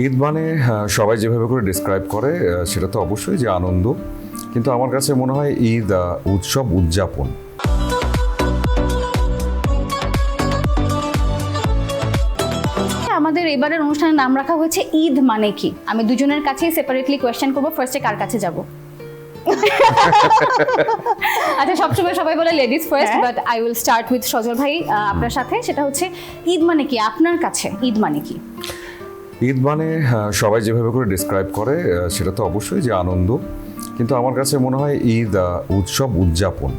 ঈদ মানে সবাই যেভাবে করে ডিসক্রাইব করে সেটা তো অবশ্যই যে আনন্দ, কিন্তু আমার কাছে মনে হয় ঈদ উৎসব উদযাপন। আমাদের এবারের অনুষ্ঠানের নাম রাখা হয়েছে ঈদ মানে কি। আমি দুজনের কাছেই সেপারেটলি কোয়েশ্চেন করবো। ফার্স্টে কার কাছে যাব? আচ্ছা, সবসময় সবাই বলে ladies first, but I will start with Sajal ভাই আপনার সাথে। সেটা হচ্ছে ঈদ মানে কি আপনার কাছে? ঈদ মানে কি? ঈদ মানে সবাই যেভাবে করে ডিসক্রাইব করে সেটা তো অবশ্যই যে আনন্দ, কিন্তু আমার কাছে মনে হয় ঈদ উৎসব উদযাপন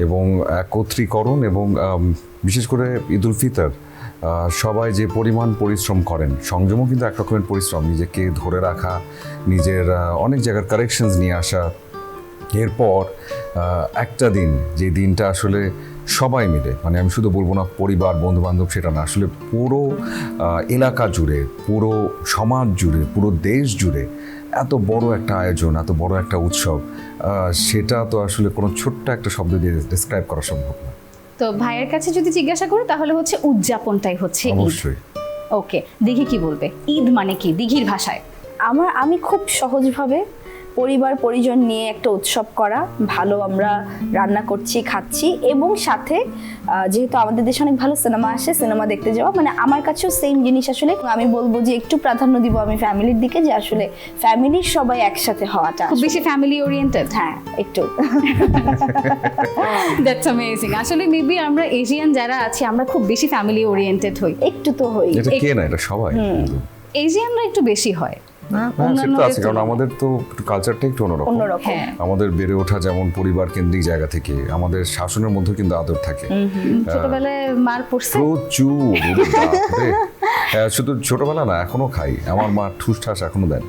এবং একত্রীকরণ এবং বিশেষ করে ঈদ উল ফিতর সবাই যে পরিমাণ পরিশ্রম করেন, সংযমও কিন্তু এক রকমের পরিশ্রম, নিজেকে ধরে রাখা, নিজের অনেক জায়গার কারেকশনস নিয়ে আসা, এরপর একটা দিন, যে দিনটা আসলে সবাই মিলে, মানে আমি শুধু বলবো না পরিবার বন্ধু বান্ধব, সেটা না, আসলে পুরো এলাকা জুড়ে, পুরো সমাজ জুড়ে, পুরো দেশ জুড়ে এত বড় একটা আয়োজন, এত বড় একটা উৎসব, সেটা তো আসলে কোনো ছোট্ট একটা শব্দ দিয়ে ডিসক্রাইব করা সম্ভব না। তো ভাইয়ের কাছে যদি জিজ্ঞাসা করি তাহলে হচ্ছে উদযাপনটাই হচ্ছে ঈদ। অবশ্যই। ওকে, দিঘি কি বলবে? ঈদ মানে কি দিঘির ভাষায়? আমি খুব সহজভাবে পরিবার পরিজন নিয়ে একটা উৎসব করা, ভালো আমরা রান্না করছি খাচ্ছি, এবং সাথে যেহেতু আমাদের দেশে অনেক ভালো সিনেমা আসে, সিনেমা দেখতে যাওয়া, মানে আমার কাছেও সেম জিনিস। আসলে আমি বলবো যে একটু প্রাধান্য দিব আমি ফ্যামিলির দিকে, যে আসলে ফ্যামিলির সবাই একসাথে হওয়াটা খুব বেশি ফ্যামিলি ওরিয়েন্টেড। হ্যাঁ, একটু। That's amazing. আসলে মেবি আমরা এশিয়ান যারা আছি আমরা খুব বেশি ফ্যামিলি ওরিয়েন্টেড হই। একটু তো হই। এটা কে না, এটা সবাই। এশিয়ানরা একটু বেশি হয়। হ্যাঁ, সেটা তো আছে, কারণ আমাদের তো কালচারটা একটু অন্যরকম। হ্যাঁ, আমাদের বেড়ে ওঠা যেমন পরিবার কেন্দ্রিক জায়গা থেকে, আমাদের শাসনের মধ্যে কিন্তু আদর থাকে ছোটবেলায় মার পড়ছে প্রচুর। শুধু ছোটবেলা না, এখনো খাই, আমার মা ঠুস ঠাস এখনো দেন।